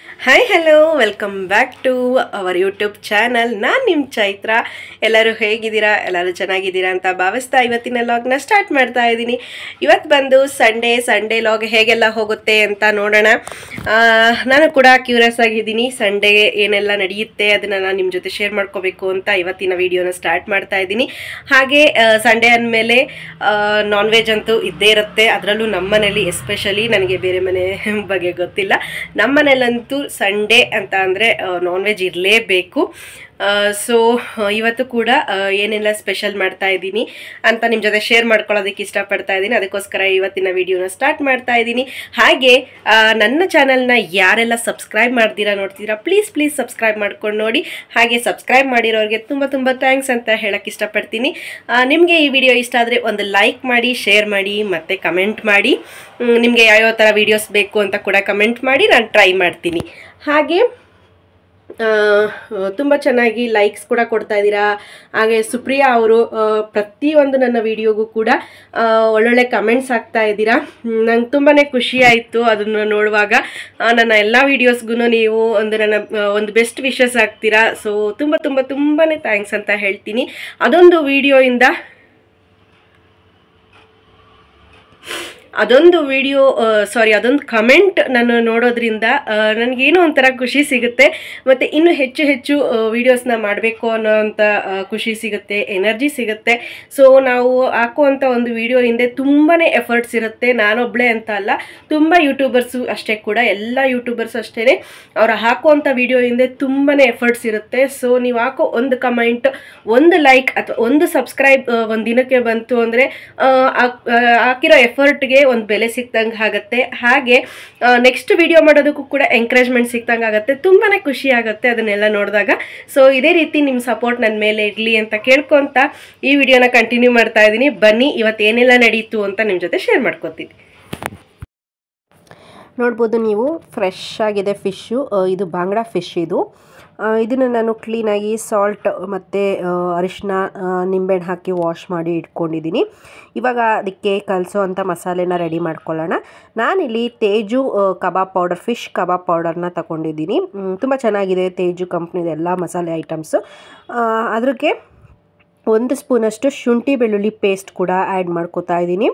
Hi hello welcome back to our YouTube channel. ನಾನು ನಿಮ್ಮ ಚೈತ್ರ. ಎಲ್ಲರೂ ಹೇಗಿದ್ದೀರಾ? ಎಲ್ಲರೂ ಚೆನ್ನಾಗಿದ್ದೀರಾ ಅಂತ ಭಾವಿಸ್ತಾ ಇವತ್ತಿನ ಲಾಗ್ನ ಸ್ಟಾರ್ಟ್ ಮಾಡ್ತಾ ಇದ್ದೀನಿ. ಇವತ್ತು ಬಂದು ಸಂಡೇ ಲಾಗ್ ಹೇಗೆಲ್ಲ ಹೋಗುತ್ತೆ ಅಂತ ನೋಡೋಣ. ನಾನು ಕೂಡ ಕ್ಯೂರಿಯಸ್ ಆಗಿದ್ದೀನಿ. ಸಂಡೇ ಏನೆಲ್ಲ ನಡೆಯುತ್ತೆ ಅದನ್ನು ನಾನು ನಿಮ್ಮ ಜೊತೆ ಶೇರ್ ಮಾಡ್ಕೋಬೇಕು ಅಂತ ಇವತ್ತಿನ ವಿಡಿಯೋನ ಸ್ಟಾರ್ಟ್ ಮಾಡ್ತಾ ಇದ್ದೀನಿ. ಹಾಗೆ ಸಂಡೇ ಅಂದಮೇಲೆ ನಾನ್ ವೆಜ್ ಅಂತೂ ಇದ್ದೇ ಇರುತ್ತೆ. ಅದರಲ್ಲೂ ನಮ್ಮ ಮನೇಲಿ ಎಸ್ಪೆಷಲಿ, ನನಗೆ ಬೇರೆ ಮನೆ ಬಗ್ಗೆ ಗೊತ್ತಿಲ್ಲ, ನಮ್ಮ ಮನೇಲಂತೂ ಸಂಡೇ ಅಂತ ಅಂದರೆ ನಾನ್ ವೆಜ್ ಇರಲೇಬೇಕು. ಸೊ ಇವತ್ತು ಕೂಡ ಏನೆಲ್ಲ ಸ್ಪೆಷಲ್ ಮಾಡ್ತಾ ಇದ್ದೀನಿ ಅಂತ ನಿಮ್ಮ ಜೊತೆ ಶೇರ್ ಮಾಡ್ಕೊಳ್ಳೋದಕ್ಕೆ ಇಷ್ಟಪಡ್ತಾ ಇದ್ದೀನಿ. ಅದಕ್ಕೋಸ್ಕರ ಇವತ್ತಿನ ವಿಡಿಯೋನ ಸ್ಟಾರ್ಟ್ ಮಾಡ್ತಾ ಇದ್ದೀನಿ. ಹಾಗೆ ನನ್ನ ಚಾನಲ್ನ ಯಾರೆಲ್ಲ ಸಬ್ಸ್ಕ್ರೈಬ್ ಮಾಡ್ತೀರಾ ನೋಡ್ತೀರಾ, ಪ್ಲೀಸ್ ಸಬ್ಸ್ಕ್ರೈಬ್ ಮಾಡ್ಕೊಂಡು ನೋಡಿ. ಹಾಗೆ ಸಬ್ಸ್ಕ್ರೈಬ್ ಮಾಡಿರೋರಿಗೆ ತುಂಬ ಥ್ಯಾಂಕ್ಸ್ ಅಂತ ಹೇಳಕ್ಕೆ ಇಷ್ಟಪಡ್ತೀನಿ. ನಿಮಗೆ ಈ ವಿಡಿಯೋ ಇಷ್ಟ ಆದರೆ ಒಂದು ಲೈಕ್ ಮಾಡಿ, ಶೇರ್ ಮಾಡಿ ಮತ್ತು ಕಮೆಂಟ್ ಮಾಡಿ. ನಿಮಗೆ ಯಾವ್ಯಾವ ಥರ ವೀಡಿಯೋಸ್ ಬೇಕು ಅಂತ ಕೂಡ ಕಮೆಂಟ್ ಮಾಡಿ, ನಾನು ಟ್ರೈ ಮಾಡ್ತೀನಿ. ಹಾಗೆ ತುಂಬ ಚೆನ್ನಾಗಿ ಲೈಕ್ಸ್ ಕೂಡ ಕೊಡ್ತಾ ಇದ್ದೀರಾ. ಹಾಗೆ ಸುಪ್ರಿಯಾ ಅವರು ಪ್ರತಿಯೊಂದು ನನ್ನ ವಿಡಿಯೋಗೂ ಕೂಡ ಒಳ್ಳೊಳ್ಳೆ ಕಮೆಂಟ್ಸ್ ಹಾಕ್ತಾ ಇದ್ದೀರಾ. ನಂಗೆ ತುಂಬಾ ಖುಷಿ ಆಯಿತು ಅದನ್ನು ನೋಡುವಾಗ. ನನ್ನ ಎಲ್ಲ ವೀಡಿಯೋಸ್ಗೂ ನೀವು ಒಂದು ಬೆಸ್ಟ್ ವಿಶಸ್ ಹಾಕ್ತೀರಾ. ಸೊ ತುಂಬಾ ಥ್ಯಾಂಕ್ಸ್ ಅಂತ ಹೇಳ್ತೀನಿ. ಅದೊಂದು ಕಮೆಂಟ್ ನಾನು ನೋಡೋದ್ರಿಂದ ನನಗೇನೋ ಒಂಥರ ಖುಷಿ ಸಿಗುತ್ತೆ. ಮತ್ತು ಇನ್ನೂ ಹೆಚ್ಚು ವೀಡಿಯೋಸ್ನ ಮಾಡಬೇಕು ಅನ್ನೋವಂಥ ಖುಷಿ ಸಿಗುತ್ತೆ, ಎನರ್ಜಿ ಸಿಗುತ್ತೆ. ಸೊ ನಾವು ಹಾಕುವಂಥ ಒಂದು ವಿಡಿಯೋ ಹಿಂದೆ ತುಂಬಾ ಎಫರ್ಟ್ಸ್ ಇರುತ್ತೆ. ನಾನೊಬ್ಬಳೇ ಅಂತ ಅಲ್ಲ, ತುಂಬ ಯೂಟ್ಯೂಬರ್ಸು ಅಷ್ಟೇ ಕೂಡ, ಎಲ್ಲ ಯೂಟ್ಯೂಬರ್ಸ್ ಅಷ್ಟೇ, ಅವ್ರು ಹಾಕುವಂಥ ವಿಡಿಯೋ ಹಿಂದೆ ತುಂಬಾ ಎಫರ್ಟ್ಸ್ ಇರುತ್ತೆ. ಸೊ ನೀವು ಹಾಕೋ ಒಂದು ಕಮೆಂಟ್, ಒಂದು ಲೈಕ್ ಅಥವಾ ಒಂದು ಸಬ್ಸ್ಕ್ರೈಬ್ ಒಂದು ದಿನಕ್ಕೆ ಬಂತು ಅಂದರೆ ಹಾಕಿರೋ ಎಫರ್ಟ್ಗೆ ಒಂದು ಬೆಲೆ ಸಿಕ್ತಂಗೆ ಆಗುತ್ತೆ. ಹಾಗೆ ನೆಕ್ಸ್ಟ್ ವಿಡಿಯೋ ಮಾಡೋದಕ್ಕೂ ಕೂಡ ಎಂಕರೇಜ್ಮೆಂಟ್ ಸಿಕ್ತಂಗೆ ಆಗುತ್ತೆ. ತುಂಬಾ ಖುಷಿ ಆಗುತ್ತೆ ಅದನ್ನೆಲ್ಲ ನೋಡಿದಾಗ. ಸೊ ಇದೇ ರೀತಿ ನಿಮ್ಮ ಸಪೋರ್ಟ್ ನನ್ನ ಮೇಲೆ ಇರಲಿ ಅಂತ ಕೇಳ್ಕೊತ ಈ ವಿಡಿಯೋನ ಕಂಟಿನ್ಯೂ ಮಾಡ್ತಾ ಇದ್ದೀನಿ. ಬನ್ನಿ ಇವತ್ತು ಏನೆಲ್ಲ ನಡೀತು ಅಂತ ನಿಮ್ಮ ಜೊತೆ ಶೇರ್ ಮಾಡ್ಕೊತೀನಿ. ನೋಡ್ಬೋದು ನೀವು, ಫ್ರೆಶ್ ಆಗಿದೆ ಫಿಶ್ಶು. ಇದು ಬಾಂಗ್ಡಾ ಫಿಶ್. ಇದನ್ನು ನಾನು ಕ್ಲೀನಾಗಿ ಸಾಲ್ಟ್ ಮತ್ತು ಅರಿಶಿನ, ನಿಂಬೆಹಣ್ಣು ಹಾಕಿ ವಾಶ್ ಮಾಡಿ ಇಟ್ಕೊಂಡಿದ್ದೀನಿ. ಇವಾಗ ಅದಕ್ಕೆ ಕಲಸೋ ಅಂಥ ಮಸಾಲೆನ ರೆಡಿ ಮಾಡ್ಕೊಳ್ಳೋಣ. ನಾನಿಲ್ಲಿ Teju kebab powder, fish kebab ಪೌಡರ್ನ ತಗೊಂಡಿದ್ದೀನಿ. ತುಂಬ ಚೆನ್ನಾಗಿದೆ ತೇಜು ಕಂಪ್ನಿದು ಎಲ್ಲ ಮಸಾಲೆ ಐಟಮ್ಸು. ಅದಕ್ಕೆ 1 ಸ್ಪೂನಷ್ಟು ಶುಂಠಿ ಬೆಳ್ಳುಳ್ಳಿ ಪೇಸ್ಟ್ ಕೂಡ ಆ್ಯಡ್ ಮಾಡ್ಕೋತಾ ಇದ್ದೀನಿ.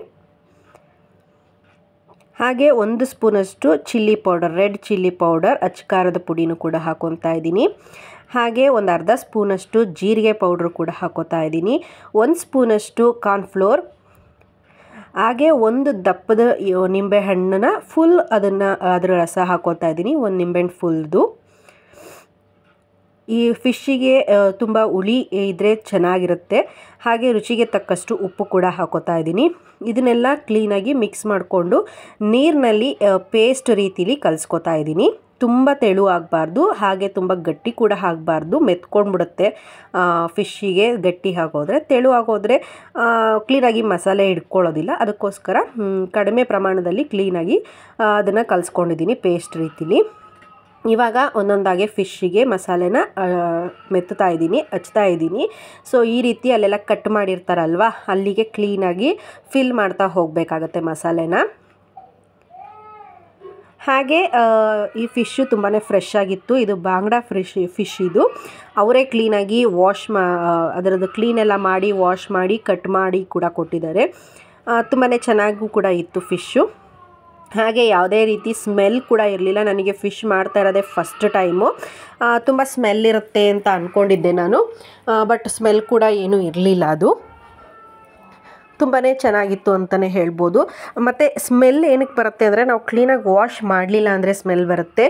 ಹಾಗೆ 1 ಸ್ಪೂನಷ್ಟು chilli powder, red chilli powder, ಅಚ್ಚಕಾರದ ಪುಡಿನೂ ಕೂಡ ಹಾಕೊತಾ ಇದ್ದೀನಿ. ಹಾಗೆ ಒಂದು ಅರ್ಧ ಸ್ಪೂನಷ್ಟು ಜೀರಿಗೆ ಪೌಡ್ರು ಕೂಡ ಹಾಕೋತಾ ಇದ್ದೀನಿ. 1 ಸ್ಪೂನಷ್ಟು ಕಾರ್ನ್ಫ್ಲೋರ್, ಹಾಗೆ ಒಂದು ದಪ್ಪದ ನಿಂಬೆಹಣ್ಣನ್ನ ಫುಲ್ ಅದರ ರಸ ಹಾಕೋತಾ ಇದ್ದೀನಿ, 1 ನಿಂಬೆಹಣ್ಣು ಫುಲ್ದು. ಈ ಫಿಶ್ಶಿಗೆ ತುಂಬ ಹುಳಿ ಇದ್ದರೆ ಚೆನ್ನಾಗಿರುತ್ತೆ. ಹಾಗೆ ರುಚಿಗೆ ತಕ್ಕಷ್ಟು ಉಪ್ಪು ಕೂಡ ಹಾಕೋತಾ ಇದ್ದೀನಿ. ಇದನ್ನೆಲ್ಲ ಕ್ಲೀನಾಗಿ ಮಿಕ್ಸ್ ಮಾಡಿಕೊಂಡು ನೀರಿನಲ್ಲಿ ಪೇಸ್ಟ್ ರೀತಿಲಿ ಕಲಿಸ್ಕೊತಾ ಇದ್ದೀನಿ. ತುಂಬ ತೆಳು ಆಗಬಾರ್ದು, ಹಾಗೆ ತುಂಬ ಗಟ್ಟಿ ಕೂಡ ಆಗಬಾರ್ದು, ಮೆತ್ಕೊಂಡ್ಬಿಡುತ್ತೆ ಫಿಶ್ಶಿಗೆ ಗಟ್ಟಿ ಆಗೋದ್ರೆ. ತೆಳು ಆಗೋದ್ರೆ ಕ್ಲೀನಾಗಿ ಮಸಾಲೆ ಹಿಡ್ಕೊಳ್ಳೋದಿಲ್ಲ. ಅದಕ್ಕೋಸ್ಕರ ಕಡಿಮೆ ಪ್ರಮಾಣದಲ್ಲಿ ಕ್ಲೀನಾಗಿ ಅದನ್ನು ಕಲಿಸ್ಕೊಂಡಿದ್ದೀನಿ ಪೇಸ್ಟ್ ರೀತಿಲಿ. ಇವಾಗ ಒಂದೊಂದಾಗೆ ಫಿಶ್ಶಿಗೆ ಮಸಾಲೆನ ಹಚ್ತಾ ಇದ್ದೀನಿ. ಸೊ ಈ ರೀತಿ ಅಲ್ಲೆಲ್ಲ ಕಟ್ ಮಾಡಿರ್ತಾರಲ್ವ, ಅಲ್ಲಿಗೆ ಕ್ಲೀನಾಗಿ ಫಿಲ್ ಮಾಡ್ತಾ ಹೋಗಬೇಕಾಗತ್ತೆ ಮಸಾಲೆನ. ಹಾಗೆ ಈ ಫಿಶ್ಶು ತುಂಬಾ ಫ್ರೆಶ್ ಆಗಿತ್ತು. ಇದು ಬಾಂಗ್ಡಾ ಫಿಶ್. ಇದು ಅವರೇ ಕ್ಲೀನಾಗಿ ಅದರದ್ದು ಕ್ಲೀನೆಲ್ಲ ಮಾಡಿ ವಾಶ್ ಮಾಡಿ ಕಟ್ ಮಾಡಿ ಕೂಡ ಕೊಟ್ಟಿದ್ದಾರೆ. ತುಂಬಾ ಚೆನ್ನಾಗೂ ಕೂಡ ಇತ್ತು ಫಿಶ್ಶು. ಹಾಗೆ ಯಾವುದೇ ರೀತಿ ಸ್ಮೆಲ್ ಕೂಡ ಇರಲಿಲ್ಲ. ನನಗೆ ಫಿಶ್ ಮಾಡ್ತಾ ಇರೋದೇ ಫಸ್ಟ್ ಟೈಮು. ತುಂಬ ಸ್ಮೆಲ್ ಇರುತ್ತೆ ಅಂತ ಅಂದ್ಕೊಂಡಿದ್ದೆ ನಾನು, ಬಟ್ ಸ್ಮೆಲ್ ಕೂಡ ಏನೂ ಇರಲಿಲ್ಲ. ಅದು ತುಂಬಾ ಚೆನ್ನಾಗಿತ್ತು ಅಂತಲೇ ಹೇಳ್ಬೋದು. ಮತ್ತು ಸ್ಮೆಲ್ ಏನಕ್ಕೆ ಬರುತ್ತೆ ಅಂದರೆ, ನಾವು ಕ್ಲೀನಾಗಿ ವಾಶ್ ಮಾಡಲಿಲ್ಲ ಅಂದರೆ ಸ್ಮೆಲ್ ಬರುತ್ತೆ.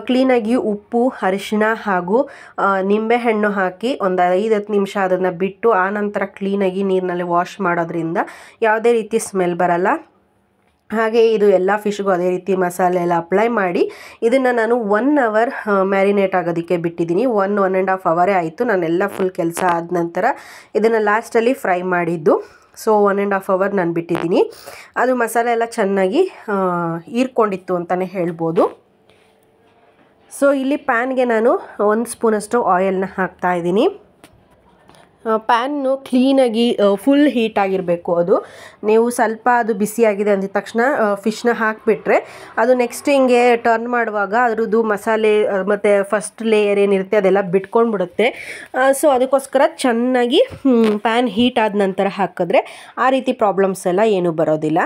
ಕ್ಲೀನಾಗಿ ಉಪ್ಪು, ಅರಿಶಿನ ಹಾಗೂ ನಿಂಬೆಹಣ್ಣು ಹಾಕಿ ಒಂದು 5-10 ನಿಮಿಷ ಅದನ್ನು ಬಿಟ್ಟು ಆನಂತರ ಕ್ಲೀನಾಗಿ ನೀರಿನಲ್ಲಿ ವಾಶ್ ಮಾಡೋದ್ರಿಂದ ಯಾವುದೇ ರೀತಿ ಸ್ಮೆಲ್ ಬರಲ್ಲ. ಹಾಗೆ ಇದು ಎಲ್ಲ ಫಿಶ್ಗೂ ಅದೇ ರೀತಿ ಮಸಾಲೆ ಎಲ್ಲ ಅಪ್ಲೈ ಮಾಡಿ ಇದನ್ನು ನಾನು 1 ಅವರ್ ಮ್ಯಾರಿನೇಟ್ ಆಗೋದಕ್ಕೆ ಬಿಟ್ಟಿದ್ದೀನಿ. 1.5 ಅವರೇ ಆಯಿತು. ನಾನೆಲ್ಲ ಫುಲ್ ಕೆಲಸ ಆದ ನಂತರ ಇದನ್ನು ಲಾಸ್ಟಲ್ಲಿ ಫ್ರೈ ಮಾಡಿದ್ದು. ಸೊ 1.5 ಅವರ್ ನಾನು ಬಿಟ್ಟಿದ್ದೀನಿ. ಅದು ಮಸಾಲೆ ಎಲ್ಲ ಚೆನ್ನಾಗಿ ಹೀರ್ಕೊಂಡಿತ್ತು ಅಂತಲೇ ಹೇಳ್ಬೋದು. ಸೊ ಇಲ್ಲಿ ಪ್ಯಾನ್ಗೆ ನಾನು 1 ಸ್ಪೂನಷ್ಟು ಆಯಿಲ್ನ ಹಾಕ್ತಾಯಿದ್ದೀನಿ. ಪ್ಯಾನ್ನು ಕ್ಲೀನಾಗಿ ಫುಲ್ ಹೀಟ್ ಆಗಿರಬೇಕು. ಅದು ನೀವು ಸ್ವಲ್ಪ ಅದು ಬಿಸಿಯಾಗಿದೆ ಅಂದಿದ ತಕ್ಷಣ ಫಿಶ್ನ ಹಾಕಿಬಿಟ್ರೆ ಅದು ನೆಕ್ಸ್ಟ್ ಹಿಂಗೆ ಟರ್ನ್ ಮಾಡುವಾಗ ಅದ್ರದ್ದು ಮಸಾಲೆ ಮತ್ತು ಫಸ್ಟ್ ಲೇಯರ್ ಏನಿರುತ್ತೆ ಅದೆಲ್ಲ ಬಿಟ್ಕೊಂಡು ಬಿಡುತ್ತೆ. ಸೊ ಅದಕ್ಕೋಸ್ಕರ ಚೆನ್ನಾಗಿ ಪ್ಯಾನ್ ಹೀಟ್ ಆದ ನಂತರ ಹಾಕಿದ್ರೆ ಆ ರೀತಿ ಪ್ರಾಬ್ಲಮ್ಸ್ ಎಲ್ಲ ಏನೂ ಬರೋದಿಲ್ಲ.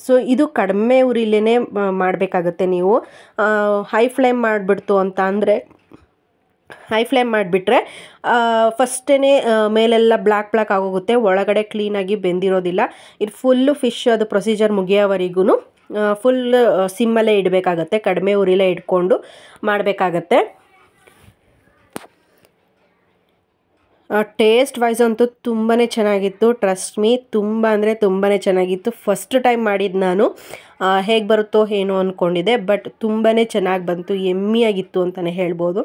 ಸೊ ಇದು ಕಡಿಮೆ ಉರಿಲೇ ಮಾಡಬೇಕಾಗತ್ತೆ. ನೀವು ಹೈ ಫ್ಲೇಮ್ ಮಾಡಿಬಿಡ್ತು ಅಂತ ಅಂದರೆ ಹೈ ಫ್ಲೇಮ್ ಮಾಡಿಬಿಟ್ರೆ ಫಸ್ಟೇ ಮೇಲೆಲ್ಲ ಬ್ಲ್ಯಾಕ್ ಆಗೋಗುತ್ತೆ, ಒಳಗಡೆ ಕ್ಲೀನಾಗಿ ಬೆಂದಿರೋದಿಲ್ಲ. ಇದು ಫುಲ್ಲು ಫಿಶ್ ಅದು ಪ್ರೊಸೀಜರ್ ಮುಗಿಯೋವರೆಗೂ ಫುಲ್ ಸಿಮ್ಮಲ್ಲೇ ಇಡಬೇಕಾಗತ್ತೆ, ಕಡಿಮೆ ಉರಿಲೇ ಇಟ್ಕೊಂಡು ಮಾಡಬೇಕಾಗತ್ತೆ. ಟೇಸ್ಟ್ ವೈಸ್ ಅಂತೂ ತುಂಬಾ ಚೆನ್ನಾಗಿತ್ತು. ಟ್ರಸ್ಟ್ ಮೀ, ತುಂಬ ಅಂದರೆ ತುಂಬಾ ಚೆನ್ನಾಗಿತ್ತು. ಫಸ್ಟ್ ಟೈಮ್ ಮಾಡಿದ್ದು ನಾನು, ಹೇಗೆ ಬರುತ್ತೋ ಏನೋ ಅಂದ್ಕೊಂಡಿದ್ದೆ, ಬಟ್ ತುಂಬಾ ಚೆನ್ನಾಗಿ ಬಂತು, ಯಮ್ಮಿಯಾಗಿತ್ತು ಅಂತಲೇ ಹೇಳ್ಬೋದು.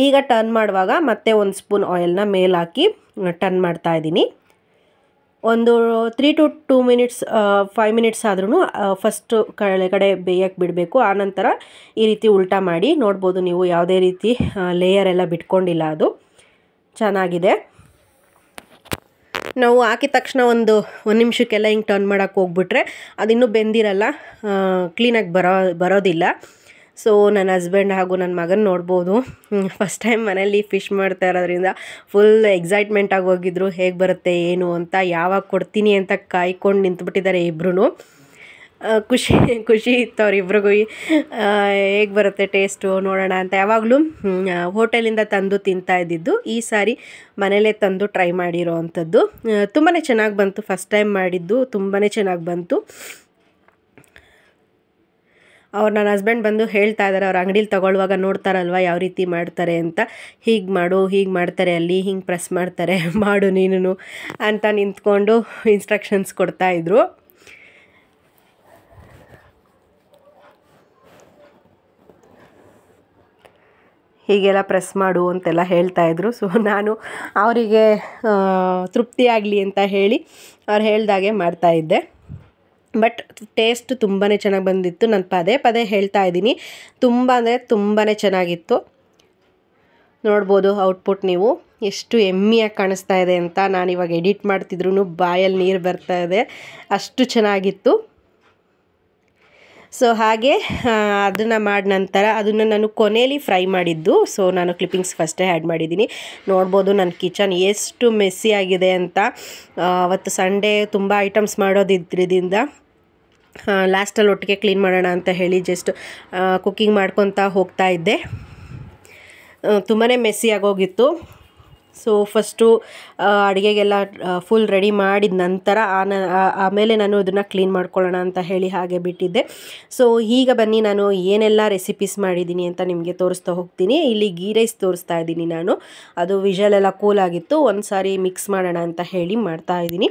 ಈಗ ಟರ್ನ್ ಮಾಡುವಾಗ ಮತ್ತೆ ಒಂದು ಸ್ಪೂನ್ ಆಯಿಲ್ನ ಮೇಲೆ ಹಾಕಿ ಟರ್ನ್ ಮಾಡ್ತಾಯಿದ್ದೀನಿ. ಒಂದು 3 to 2 ಮಿನಿಟ್ಸ್ 5 ಮಿನಿಟ್ಸ್ ಆದ್ರೂ ಫಸ್ಟು ಕೆಳಗಡೆ ಬೇಯಕ್ಕೆ ಬಿಡಬೇಕು. ಆನಂತರ ಈ ರೀತಿ ಉಲ್ಟಾ ಮಾಡಿ ನೋಡ್ಬೋದು ನೀವು, ಯಾವುದೇ ರೀತಿ ಲೇಯರ್ ಎಲ್ಲ ಬಿಟ್ಕೊಂಡಿಲ್ಲ, ಅದು ಚೆನ್ನಾಗಿದೆ. ನಾವು ಹಾಕಿದ ತಕ್ಷಣ ಒಂದು ನಿಮಿಷಕ್ಕೆಲ್ಲ ಹಿಂಗೆ ಟರ್ನ್ ಮಾಡೋಕ್ಕೆ ಹೋಗ್ಬಿಟ್ರೆ ಅದಿನ್ನೂ ಬೆಂದಿರಲ್ಲ, ಕ್ಲೀನಾಗಿ ಬರೋದಿಲ್ಲ. ಸೊ ನನ್ನ ಹಸ್ಬೆಂಡ್ ಹಾಗೂ ನನ್ನ ಮಗನ ನೋಡ್ಬೋದು, ಫಸ್ಟ್ ಟೈಮ್ ಮನೇಲಿ ಫಿಶ್ ಮಾಡ್ತಾ ಇರೋದ್ರಿಂದ ಫುಲ್ ಎಕ್ಸೈಟ್ಮೆಂಟ್ ಆಗಿ ಹೋಗಿದ್ರು, ಹೇಗೆ ಬರುತ್ತೆ ಏನು ಅಂತ, ಯಾವಾಗ ಕೊಡ್ತೀನಿ ಅಂತ ಕಾಯ್ಕೊಂಡು ನಿಂತುಬಿಟ್ಟಿದ್ದಾರೆ ಇಬ್ಬರೂ. ಖುಷಿ ಇತ್ತು ಅವರಿಬ್ರಿಗೂ, ಹೇಗೆ ಬರುತ್ತೆ ಟೇಸ್ಟು ನೋಡೋಣ ಅಂತ. ಯಾವಾಗಲೂ ಹೋಟೆಲಿಂದ ತಂದು ತಿಂತಾ ಇದ್ದಿದ್ದು, ಈ ಸಾರಿ ಮನೇಲೇ ತಂದು ಟ್ರೈ ಮಾಡಿರೋ ಅಂಥದ್ದು. ತುಂಬಾ ಚೆನ್ನಾಗಿ ಬಂತು, ಫಸ್ಟ್ ಟೈಮ್ ಮಾಡಿದ್ದು ತುಂಬಾ ಚೆನ್ನಾಗಿ ಬಂತು. ನನ್ನ ಹಸ್ಬೆಂಡ್ ಬಂದು ಹೇಳ್ತಾ ಇದ್ದಾರೆ, ಅವ್ರ ಅಂಗಡೀಲಿ ತೊಗೊಳ್ಳುವಾಗ ನೋಡ್ತಾರಲ್ವ ಯಾವ ರೀತಿ ಮಾಡ್ತಾರೆ ಅಂತ, ಹೀಗೆ ಮಾಡು, ಹೀಗೆ ಮಾಡ್ತಾರೆ ಅಲ್ಲಿ, ಹಿಂಗೆ ಪ್ರೆಸ್ ಮಾಡ್ತಾರೆ, ಮಾಡು ನೀನು ಅಂತ ನಿಂತ್ಕೊಂಡು ಇನ್ಸ್ಟ್ರಕ್ಷನ್ಸ್ ಕೊಡ್ತಾಯಿದ್ರು. ಹೀಗೆಲ್ಲ ಪ್ರೆಸ್ ಮಾಡು ಅಂತೆಲ್ಲ ಹೇಳ್ತಾಯಿದ್ರು. ಸೊ ನಾನು ಅವರಿಗೆ ತೃಪ್ತಿ ಆಗಲಿ ಅಂತ ಹೇಳಿ ಅವ್ರು ಹೇಳ್ದಾಗೆ ಮಾಡ್ತಾಯಿದ್ದೆ. ಬಟ್ ಟೇಸ್ಟ್ ತುಂಬಾ ಚೆನ್ನಾಗಿ ಬಂದಿತ್ತು. ನಾನು ಪದೇ ಹೇಳ್ತಾ ಇದ್ದೀನಿ, ತುಂಬ ಅಂದರೆ ತುಂಬಾ ಚೆನ್ನಾಗಿತ್ತು. ನೋಡ್ಬೋದು ಔಟ್ಪುಟ್ ನೀವು ಎಷ್ಟು ಯಮ್ಮಿಯಾಗಿ ಕಾಣಿಸ್ತಾ ಇದೆ ಅಂತ. ನಾನಿವಾಗ ಎಡಿಟ್ ಮಾಡ್ತಿದ್ರು ಬಾಯಲ್ಲಿ ನೀರು ಬರ್ತಾ ಇದೆ, ಅಷ್ಟು ಚೆನ್ನಾಗಿತ್ತು. ಸೊ ಹಾಗೆ ಅದನ್ನು ಮಾಡಿ ನಂತರ ಅದನ್ನು ನಾನು ಕೊನೆಯಲ್ಲಿ ಫ್ರೈ ಮಾಡಿದ್ದು. ಸೊ ನಾನು ಕ್ಲಿಪ್ಪಿಂಗ್ಸ್ ಫಸ್ಟೇ ಆ್ಯಡ್ ಮಾಡಿದ್ದೀನಿ. ನೋಡ್ಬೋದು ನನ್ನ ಕಿಚನ್ ಎಷ್ಟು ಮೆಸ್ಸಿ ಆಗಿದೆ ಅಂತ. ಅವತ್ತು ಸಂಡೇ ತುಂಬ ಐಟಮ್ಸ್ ಮಾಡೋದಿದ್ರಿಂದ ಲಾಸ್ಟಲ್ಲಿ ಒಟ್ಟಿಗೆ ಕ್ಲೀನ್ ಮಾಡೋಣ ಅಂತ ಹೇಳಿ ಜಸ್ಟ್ ಕುಕ್ಕಿಂಗ್ ಮಾಡ್ಕೊತಾ ಹೋಗ್ತಾ ಇದ್ದೆ. ತುಂಬಾ ಮೆಸ್ಸಿ ಆಗೋಗಿತ್ತು. ಸೊ ಫಸ್ಟು ಅಡುಗೆಗೆಲ್ಲ ಫುಲ್ ರೆಡಿ ಮಾಡಿದ ನಂತರ ಆಮೇಲೆ ನಾನು ಇದನ್ನು ಕ್ಲೀನ್ ಮಾಡ್ಕೊಳ್ಳೋಣ ಅಂತ ಹೇಳಿ ಹಾಗೆ ಬಿಟ್ಟಿದ್ದೆ. ಸೊ ಈಗ ಬನ್ನಿ ನಾನು ಏನೆಲ್ಲ ರೆಸಿಪೀಸ್ ಮಾಡಿದ್ದೀನಿ ಅಂತ ನಿಮಗೆ ತೋರಿಸ್ತಾ ಹೋಗ್ತೀನಿ. ಇಲ್ಲಿ ಗೀ ರೈಸ್ ತೋರಿಸ್ತಾ ಇದ್ದೀನಿ ನಾನು, ಅದು ವಿಷಲೆಲ್ಲ ಕೂಲ್ ಆಗಿತ್ತು, ಒಂದು ಸಾರಿ ಮಿಕ್ಸ್ ಮಾಡೋಣ ಅಂತ ಹೇಳಿ ಮಾಡ್ತಾಯಿದ್ದೀನಿ.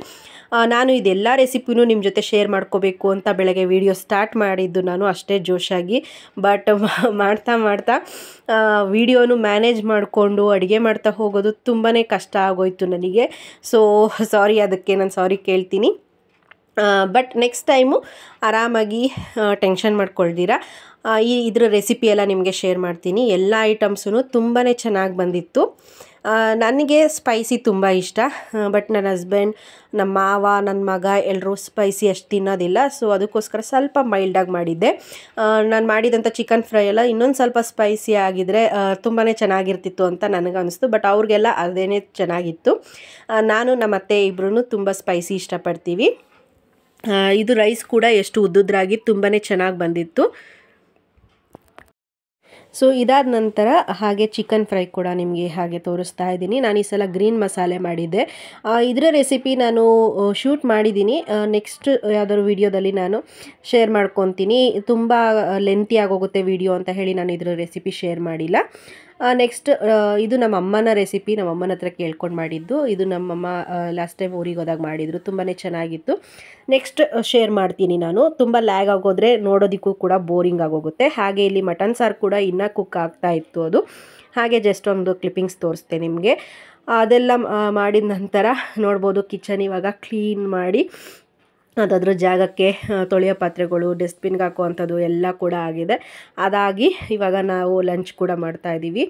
ನಾನು ಇದೆಲ್ಲ ರೆಸಿಪಿನೂ ನಿಮ್ಮ ಜೊತೆ ಶೇರ್ ಮಾಡ್ಕೋಬೇಕು ಅಂತ ಬೆಳಗ್ಗೆ ವಿಡಿಯೋ ಸ್ಟಾರ್ಟ್ ಮಾಡಿದ್ದು ನಾನು ಅಷ್ಟೇ ಜೋಶಾಗಿ. ಬಟ್ ಮಾಡ್ತಾ ವಿಡಿಯೋನು ಮ್ಯಾನೇಜ್ ಮಾಡಿಕೊಂಡು ಅಡುಗೆ ಮಾಡ್ತಾ ಹೋಗೋದು ತುಂಬಾ ಕಷ್ಟ ಆಗೋಯ್ತು ನನಗೆ. ಸೊ ಸಾರಿ, ಅದಕ್ಕೆ ನಾನು ಸಾರಿ ಕೇಳ್ತೀನಿ. ಬಟ್ ನೆಕ್ಸ್ಟ್ ಟೈಮು ಆರಾಮಾಗಿ ಟೆನ್ಷನ್ ಮಾಡ್ಕೊಳ್ದಿರ ಇದ್ರ ರೆಸಿಪಿ ಎಲ್ಲ ನಿಮಗೆ ಶೇರ್ ಮಾಡ್ತೀನಿ. ಎಲ್ಲ ಐಟಮ್ಸೂ ತುಂಬಾ ಚೆನ್ನಾಗಿ ಬಂದಿತ್ತು. ನನಗೆ ಸ್ಪೈಸಿ ತುಂಬ ಇಷ್ಟ, ಬಟ್ ನನ್ನ ಹಸ್ಬೆಂಡ್, ನಮ್ಮ ಮಾವ, ನನ್ನ ಮಗ ಎಲ್ಲರೂ ಸ್ಪೈಸಿ ಅಷ್ಟು ತಿನ್ನೋದಿಲ್ಲ. ಸೊ ಅದಕ್ಕೋಸ್ಕರ ಸ್ವಲ್ಪ ಮೈಲ್ಡಾಗಿ ಮಾಡಿದ್ದೆ. ನಾನು ಮಾಡಿದಂಥ ಚಿಕನ್ ಫ್ರೈ ಎಲ್ಲ ಇನ್ನೊಂದು ಸ್ವಲ್ಪ ಸ್ಪೈಸಿ ಆಗಿದ್ದರೆ ತುಂಬಾ ಚೆನ್ನಾಗಿರ್ತಿತ್ತು ಅಂತ ನನಗನ್ನಿಸ್ತು. ಬಟ್ ಅವ್ರಿಗೆಲ್ಲ ಅದೇನೇ ಚೆನ್ನಾಗಿತ್ತು. ನಾನು ನಮ್ಮ ಅತ್ತೆ ಇಬ್ಬರೂ ತುಂಬ ಸ್ಪೈಸಿ ಇಷ್ಟಪಡ್ತೀವಿ. ಇದು ರೈಸ್ ಕೂಡ ಎಷ್ಟು ಉದ್ದುದ್ರಾಗಿ ತುಂಬಾ ಚೆನ್ನಾಗಿ ಬಂದಿತ್ತು. ಸೊ ಇದಾದ ನಂತರ ಹಾಗೆ ಚಿಕನ್ ಫ್ರೈ ಕೂಡ ನಿಮಗೆ ಹಾಗೆ ತೋರಿಸ್ತಾ ಇದ್ದೀನಿ. ನಾನು ಈ ಸಲ ಗ್ರೀನ್ ಮಸಾಲೆ ಮಾಡಿದ್ದೆ. ಇದರ ರೆಸಿಪಿ ನಾನು ಶೂಟ್ ಮಾಡಿದ್ದೀನಿ, ನೆಕ್ಸ್ಟ್ ಯಾವುದಾದ್ರು ವೀಡಿಯೋದಲ್ಲಿ ನಾನು ಶೇರ್ ಮಾಡ್ಕೊತೀನಿ. ತುಂಬ ಲೆಂತಿ ಆಗೋಗುತ್ತೆ ವಿಡಿಯೋ ಅಂತ ಹೇಳಿ ನಾನು ಇದರ ರೆಸಿಪಿ ಶೇರ್ ಮಾಡಿಲ್ಲ. ನೆಕ್ಸ್ಟ್ ಇದು ನಮ್ಮ ಅಮ್ಮನ ರೆಸಿಪಿ, ನಮ್ಮ ಅಮ್ಮನ ಹತ್ರ ಕೇಳ್ಕೊಂಡು ಮಾಡಿದ್ದು. ಇದು ನಮ್ಮಮ್ಮ ಲಾಸ್ಟ್ ಟೈಮ್ ಊರಿಗೆ ಹೋದಾಗ ಮಾಡಿದರು, ತುಂಬಾ ಚೆನ್ನಾಗಿತ್ತು. ನೆಕ್ಸ್ಟ್ ಶೇರ್ ಮಾಡ್ತೀನಿ ನಾನು. ತುಂಬ ಲ್ಯಾಗ್ ಆಗೋದ್ರೆ ನೋಡೋದಕ್ಕೂ ಕೂಡ ಬೋರಿಂಗ್ ಆಗೋಗುತ್ತೆ. ಹಾಗೆ ಇಲ್ಲಿ ಮಟನ್ ಸಾರು ಕೂಡ ಇನ್ನೂ ಕುಕ್ ಆಗ್ತಾ ಇತ್ತು, ಅದು ಹಾಗೆ ಜಸ್ಟ್ ಒಂದು ಕ್ಲಿಪ್ಪಿಂಗ್ಸ್ ತೋರಿಸ್ತೆ ನಿಮಗೆ. ಅದೆಲ್ಲ ಮಾಡಿದ ನಂತರ ನೋಡ್ಬೋದು ಕಿಚನ್ ಇವಾಗ ಕ್ಲೀನ್ ಮಾಡಿ ಅದಾದ್ರ ಜಾಗಕ್ಕೆ ತೊಳೆಯೋ ಪಾತ್ರೆಗಳು ಡಸ್ಟ್ಬಿನ್ಗೆ ಹಾಕುವಂಥದ್ದು ಎಲ್ಲ ಕೂಡ ಆಗಿದೆ. ಅದಾಗಿ ಇವಾಗ ನಾವು ಲಂಚ್ ಕೂಡ ಮಾಡ್ತಾಯಿದ್ದೀವಿ.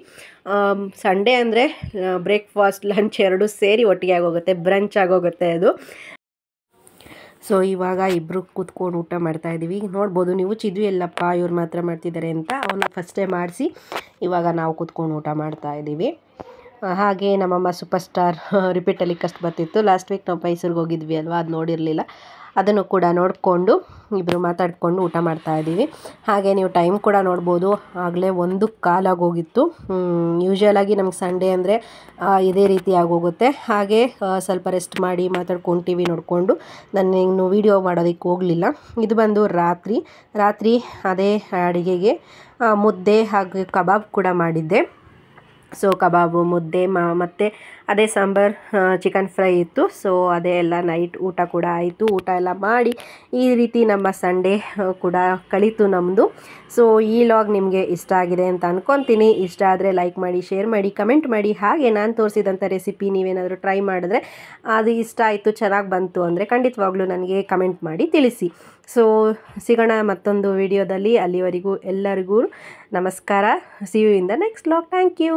ಸಂಡೇ ಅಂದರೆ ಬ್ರೇಕ್ಫಾಸ್ಟ್ ಲಂಚ್ ಎರಡೂ ಸೇರಿ ಒಟ್ಟಿಗೆ ಆಗೋಗುತ್ತೆ, ಬ್ರಂಚ್ ಆಗೋಗುತ್ತೆ ಅದು. ಸೊ ಇವಾಗ ಇಬ್ಬರು ಕೂತ್ಕೊಂಡು ಊಟ ಮಾಡ್ತಾಯಿದ್ದೀವಿ. ನೋಡ್ಬೋದು ನೀವು ಚಿದ್ವಿ ಎಲ್ಲಪ್ಪ ಇವ್ರು ಮಾತ್ರ ಮಾಡ್ತಿದ್ದಾರೆ ಅಂತ. ಅವನ್ನ ಫಸ್ಟೇ ಮಾಡಿಸಿ ಇವಾಗ ನಾವು ಕೂತ್ಕೊಂಡು ಊಟ ಮಾಡ್ತಾಯಿದ್ದೀವಿ. ಹಾಗೆ ನಮ್ಮಮ್ಮ ಸೂಪರ್ ಸ್ಟಾರ್ ರಿಪೀಟಲ್ಲಿ ಕಷ್ಟ ಬರ್ತಿತ್ತು. ಲಾಸ್ಟ್ ವೀಕ್ ನಾವು ಮೈಸೂರಿಗೆ ಹೋಗಿದ್ವಿ ಅಲ್ವಾ, ಅದು ನೋಡಿರಲಿಲ್ಲ. ಅದನ್ನು ಕೂಡ ನೋಡಿಕೊಂಡು ಇಬ್ಬರು ಮಾತಾಡಿಕೊಂಡು ಊಟ ಮಾಡ್ತಾಯಿದ್ದೀವಿ. ಹಾಗೆ ನೀವು ಟೈಮ್ ಕೂಡ ನೋಡ್ಬೋದು, ಆಗಲೇ 1:15 ಆಗೋಗಿತ್ತು. ಯೂಶ್ವಲಾಗಿ ನಮ್ಗೆ ಸಂಡೇ ಅಂದರೆ ಇದೇ ರೀತಿ ಆಗೋಗುತ್ತೆ. ಹಾಗೆ ಸ್ವಲ್ಪ ರೆಸ್ಟ್ ಮಾಡಿ ಮಾತಾಡ್ಕೊಂಡು ಟಿ ವಿ ನೋಡಿಕೊಂಡು ನಾನು ಇನ್ನು ವೀಡಿಯೋ ಮಾಡೋದಕ್ಕೆ ಹೋಗಲಿಲ್ಲ. ಇದು ಬಂದು ರಾತ್ರಿ ಅದೇ ಅಡುಗೆಗೆ ಮುದ್ದೆ ಹಾಗೂ ಕಬಾಬ್ ಕೂಡ ಮಾಡಿದ್ದೆ. ಸೊ ಕಬಾಬು, ಮುದ್ದೆ ಮತ್ತು ಅದೇ ಸಾಂಬಾರು, ಚಿಕನ್ ಫ್ರೈ ಇತ್ತು. ಸೊ ಅದೇ ಎಲ್ಲ ನೈಟ್ ಊಟ ಕೂಡ ಆಯಿತು. ಊಟ ಎಲ್ಲ ಮಾಡಿ ಈ ರೀತಿ ನಮ್ಮ ಸಂಡೇ ಕೂಡ ಕಳೀತು ನಮ್ಮದು. ಸೊ ಈ ಲಾಗ್ ನಿಮಗೆ ಇಷ್ಟ ಆಗಿದೆ ಅಂತ ಅಂದ್ಕೊತೀನಿ. ಇಷ್ಟ ಆದರೆ ಲೈಕ್ ಮಾಡಿ, ಶೇರ್ ಮಾಡಿ, ಕಮೆಂಟ್ ಮಾಡಿ. ಹಾಗೆ ನಾನು ತೋರಿಸಿದಂಥ ರೆಸಿಪಿ ನೀವೇನಾದರೂ ಟ್ರೈ ಮಾಡಿದ್ರೆ, ಅದು ಇಷ್ಟ ಆಯಿತು, ಚೆನ್ನಾಗಿ ಬಂತು ಅಂದರೆ ಖಂಡಿತವಾಗ್ಲೂ ನನಗೆ ಕಮೆಂಟ್ ಮಾಡಿ ತಿಳಿಸಿ. ಸೊ ಸಿಗೋಣ ಮತ್ತೊಂದು ವಿಡಿಯೋದಲ್ಲಿ. ಅಲ್ಲಿವರೆಗೂ ಎಲ್ಲರಿಗೂ ನಮಸ್ಕಾರ. See you in the next log. Thank you.